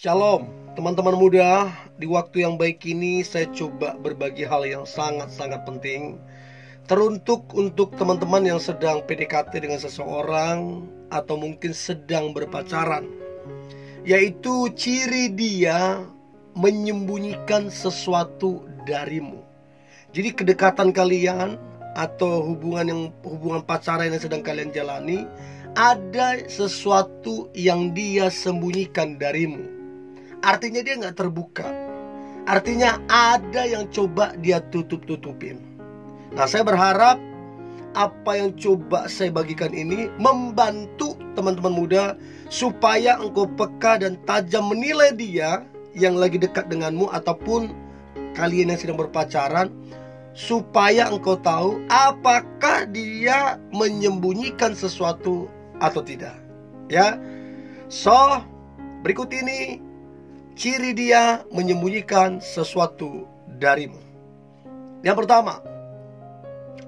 Shalom, teman-teman muda. Di waktu yang baik ini saya coba berbagi hal yang sangat-sangat penting, teruntuk untuk teman-teman yang sedang PDKT dengan seseorang atau mungkin sedang berpacaran, yaitu ciri dia menyembunyikan sesuatu darimu. Jadi kedekatan kalian atau hubungan pacaran yang sedang kalian jalani, ada sesuatu yang dia sembunyikan darimu. Artinya dia nggak terbuka. Artinya ada yang coba dia tutup-tutupin. Nah, saya berharap apa yang coba saya bagikan ini membantu teman-teman muda supaya engkau peka dan tajam menilai dia yang lagi dekat denganmu ataupun kalian yang sedang berpacaran, supaya engkau tahu apakah dia menyembunyikan sesuatu atau tidak. Ya. So, berikut ini ciri dia menyembunyikan sesuatu darimu. Yang pertama,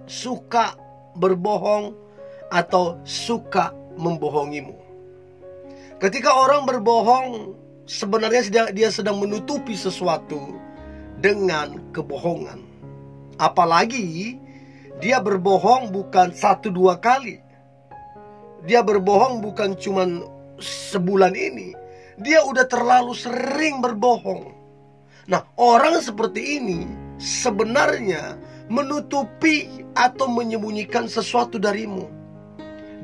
suka berbohong atau suka membohongimu. Ketika orang berbohong, sebenarnya dia sedang menutupi sesuatu dengan kebohongan. Apalagi dia berbohong bukan 1-2 kali. Dia berbohong bukan cuman sebulan ini. Dia udah terlalu sering berbohong. Nah, orang seperti ini sebenarnya menutupi atau menyembunyikan sesuatu darimu.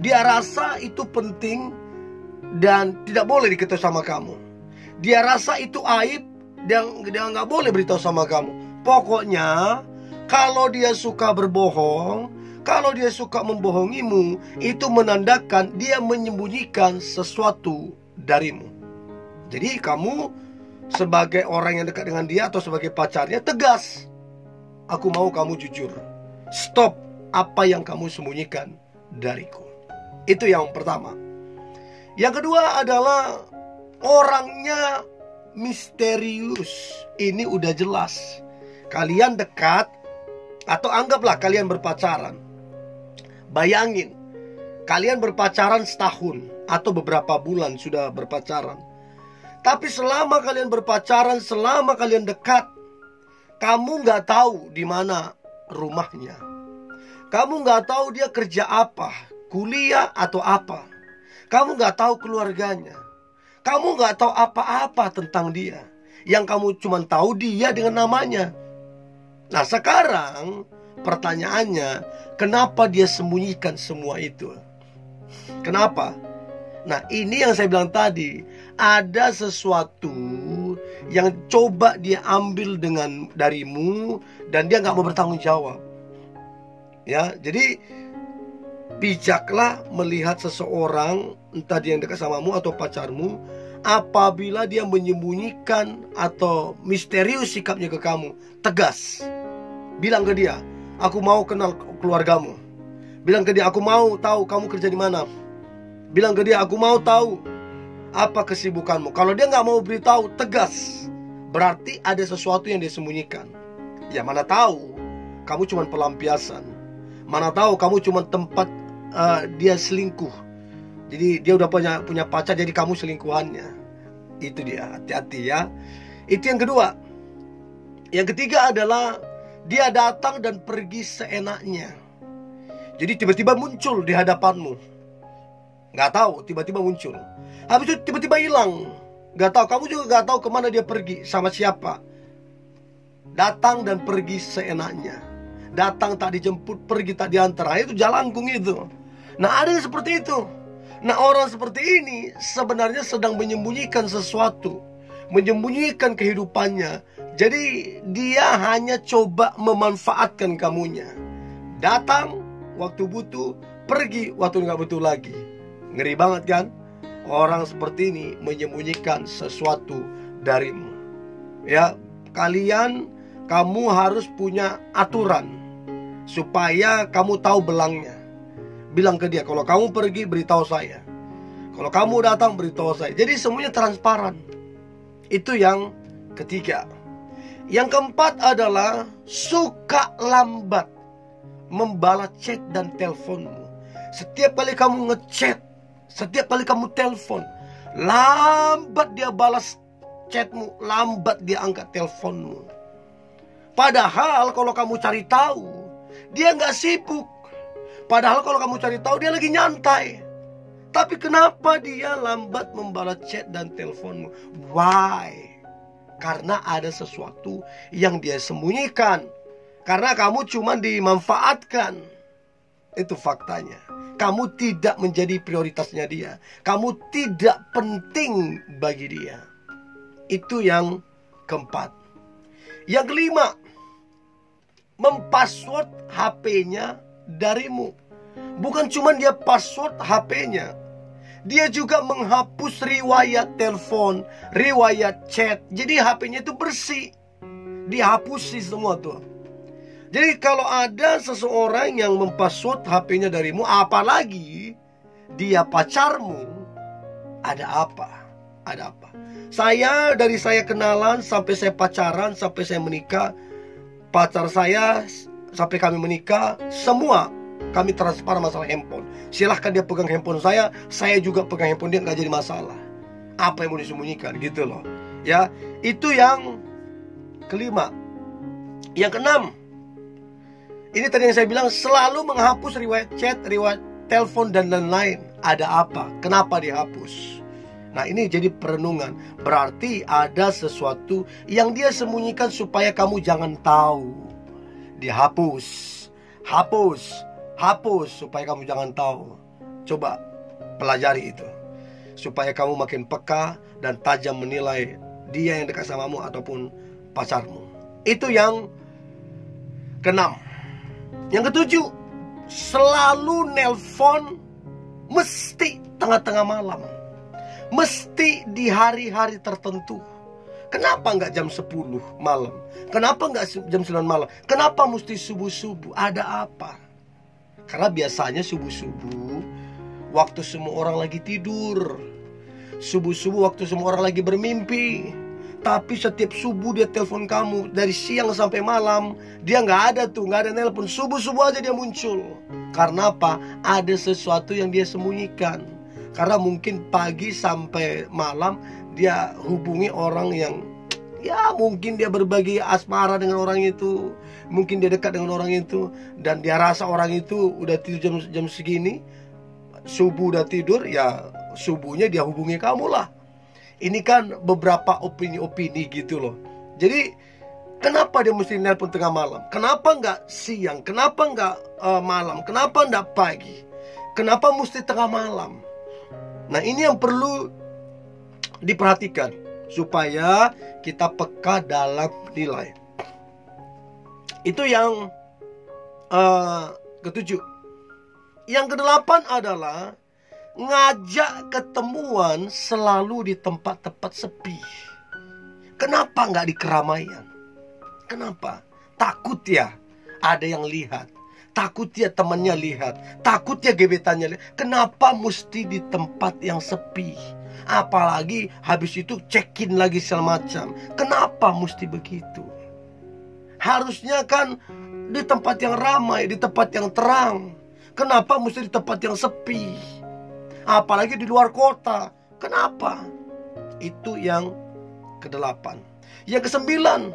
Dia rasa itu penting dan tidak boleh diketahui sama kamu. Dia rasa itu aib dan dia nggak boleh beritahu sama kamu. Pokoknya kalau dia suka berbohong, kalau dia suka membohongimu, itu menandakan dia menyembunyikan sesuatu darimu. Jadi kamu sebagai orang yang dekat dengan dia atau sebagai pacarnya tegas. Aku mau kamu jujur. Stop apa yang kamu sembunyikan dariku. Itu yang pertama. Yang kedua adalah orangnya misterius. Ini udah jelas. Kalian dekat atau anggaplah kalian berpacaran. Bayangin, kalian berpacaran setahun atau beberapa bulan sudah berpacaran. Tapi selama kalian berpacaran, selama kalian dekat, kamu nggak tahu di mana rumahnya. Kamu nggak tahu dia kerja apa, kuliah atau apa. Kamu nggak tahu keluarganya. Kamu nggak tahu apa-apa tentang dia. Yang kamu cuma tahu dia dengan namanya. Nah, sekarang pertanyaannya, kenapa dia sembunyikan semua itu? Kenapa? Nah, ini yang saya bilang tadi. Ada sesuatu yang coba dia ambil darimu dan dia nggak mau bertanggung jawab. Ya, jadi bijaklah melihat seseorang, entah dia yang dekat samamu atau pacarmu, apabila dia menyembunyikan atau misterius sikapnya ke kamu, tegas. Bilang ke dia, aku mau kenal keluargamu. Bilang ke dia, aku mau tahu kamu kerja di mana. Bilang ke dia, aku mau tahu apa kesibukanmu. Kalau dia nggak mau beritahu, tegas. Berarti ada sesuatu yang dia sembunyikan. Ya, mana tahu kamu cuma pelampiasan. Mana tahu kamu cuma tempat dia selingkuh. Jadi dia udah punya pacar, jadi kamu selingkuhannya. Itu dia, hati-hati ya. Itu yang kedua. Yang ketiga adalah dia datang dan pergi seenaknya. Jadi tiba-tiba muncul di hadapanmu. Nggak tahu, tiba-tiba muncul. Habis itu tiba-tiba hilang. Nggak tahu, kamu juga nggak tahu kemana dia pergi, sama siapa. Datang dan pergi seenaknya. Datang tak dijemput, pergi tak diantar. Itu jalangkung itu. Nah, ada yang seperti itu. Nah, orang seperti ini sebenarnya sedang menyembunyikan sesuatu, menyembunyikan kehidupannya. Jadi dia hanya coba memanfaatkan kamunya. Datang waktu butuh, pergi waktu nggak butuh lagi. Ngeri banget kan? Orang seperti ini menyembunyikan sesuatu darimu. Ya, kamu harus punya aturan supaya kamu tahu belangnya. Bilang ke dia, kalau kamu pergi beritahu saya. Kalau kamu datang beritahu saya. Jadi semuanya transparan. Itu yang ketiga. Yang keempat adalah suka lambat membalas chat dan teleponmu. Setiap kali kamu ngechat, setiap kali kamu telepon, lambat dia balas chatmu, lambat dia angkat teleponmu. Padahal kalau kamu cari tahu, dia nggak sibuk. Padahal kalau kamu cari tahu, dia lagi nyantai. Tapi kenapa dia lambat membalas chat dan teleponmu? Why? Karena ada sesuatu yang dia sembunyikan. Karena kamu cuma dimanfaatkan. Itu faktanya. Kamu tidak menjadi prioritasnya dia. Kamu tidak penting bagi dia. Itu yang keempat. Yang kelima, mempassword HP-nya darimu. Bukan cuma dia password HP-nya, dia juga menghapus riwayat telepon, riwayat chat. Jadi HP-nya itu bersih. Dihapusi semua tuh. Jadi kalau ada seseorang yang mempassword HP-nya darimu, apalagi dia pacarmu, ada apa? Ada apa? Dari saya kenalan sampai saya pacaran, sampai saya menikah, pacar saya sampai kami menikah, semua kami transparan masalah handphone. Silahkan dia pegang handphone saya juga pegang handphone dia, nggak jadi masalah. Apa yang mau disembunyikan gitu loh. Ya, itu yang kelima. Yang keenam, ini tadi yang saya bilang, selalu menghapus riwayat chat, riwayat telepon dan lain-lain. Ada apa? Kenapa dihapus? Nah, ini jadi perenungan. Berarti ada sesuatu yang dia sembunyikan supaya kamu jangan tahu. Dihapus. Hapus supaya kamu jangan tahu. Coba pelajari itu, supaya kamu makin peka dan tajam menilai dia yang dekat samamu ataupun pacarmu. Itu yang keenam. Yang ketujuh, selalu nelpon mesti tengah-tengah malam, mesti di hari-hari tertentu. Kenapa nggak jam 10 malam? Kenapa nggak jam 9 malam? Kenapa mesti subuh-subuh? Ada apa? Karena biasanya subuh-subuh waktu semua orang lagi tidur, subuh-subuh waktu semua orang lagi bermimpi. Tapi setiap subuh dia telepon kamu, dari siang sampai malam dia nggak ada nelpon. Subuh-subuh aja dia muncul. Karena apa? Ada sesuatu yang dia sembunyikan. Karena mungkin pagi sampai malam dia hubungi orang yang, ya mungkin dia berbagi asmara dengan orang itu, mungkin dia dekat dengan orang itu, dan dia rasa orang itu udah tidur jam segini, subuh udah tidur, ya subuhnya dia hubungi kamu lah. Ini kan beberapa opini-opini gitu loh. Jadi kenapa dia mesti nelpon tengah malam? Kenapa nggak siang? Kenapa nggak malam? Kenapa nggak pagi? Kenapa mesti tengah malam? Nah, ini yang perlu diperhatikan supaya kita peka dalam nilai. Itu yang ketujuh. Yang kedelapan adalah ngajak ketemuan selalu di tempat-tempat sepi. Kenapa nggak di keramaian? Kenapa? Takut ya ada yang lihat, takut ya temannya lihat, takut ya gebetannya lihat. Kenapa mesti di tempat yang sepi? Apalagi habis itu check-in lagi segala macam. Kenapa mesti begitu? Harusnya kan di tempat yang ramai, di tempat yang terang. Kenapa mesti di tempat yang sepi? Apalagi di luar kota. Kenapa? Itu yang kedelapan. Yang kesembilan,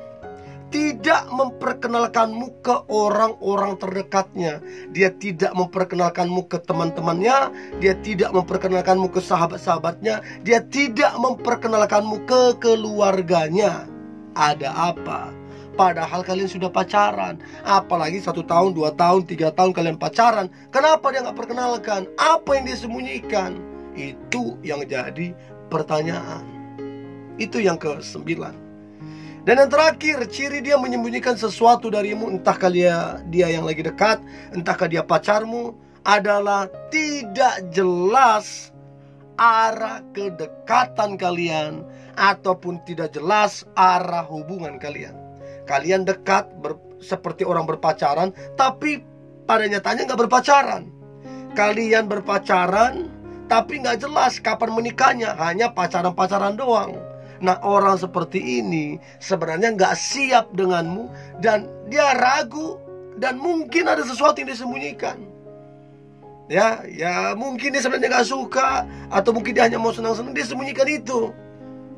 tidak memperkenalkanmu ke orang-orang terdekatnya. Dia tidak memperkenalkanmu ke teman-temannya. Dia tidak memperkenalkanmu ke sahabat-sahabatnya. Dia tidak memperkenalkanmu ke keluarganya. Ada apa? Padahal kalian sudah pacaran. Apalagi 1 tahun, 2 tahun, 3 tahun kalian pacaran. Kenapa dia nggak perkenalkan? Apa yang dia sembunyikan? Itu yang jadi pertanyaan. Itu yang ke-9. Dan yang terakhir, ciri dia menyembunyikan sesuatu darimu, entahkah dia yang lagi dekat, entahkah dia pacarmu, adalah tidak jelas arah kedekatan kalian, ataupun tidak jelas arah hubungan kalian. Kalian dekat seperti orang berpacaran, tapi pada nyatanya nggak berpacaran. Kalian berpacaran, tapi nggak jelas kapan menikahnya, hanya pacaran-pacaran doang. Nah, orang seperti ini sebenarnya nggak siap denganmu, dan dia ragu, dan mungkin ada sesuatu yang disembunyikan. Ya mungkin dia sebenarnya nggak suka, atau mungkin dia hanya mau senang-senang, dia sembunyikan itu.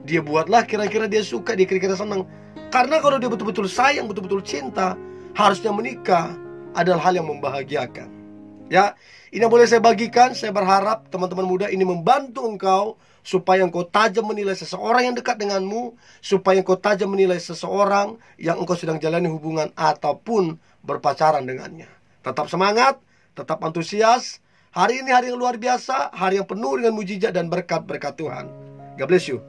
Dia buatlah kira-kira dia suka, dia kira-kira senang. Karena kalau dia betul-betul sayang, betul-betul cinta, harusnya menikah adalah hal yang membahagiakan. Ya, ini yang boleh saya bagikan. Saya berharap teman-teman muda ini membantu engkau supaya engkau tajam menilai seseorang yang dekat denganmu, supaya engkau tajam menilai seseorang yang engkau sedang jalani hubungan ataupun berpacaran dengannya. Tetap semangat, tetap antusias. Hari ini hari yang luar biasa, hari yang penuh dengan mujizat dan berkat-berkat Tuhan. God bless you.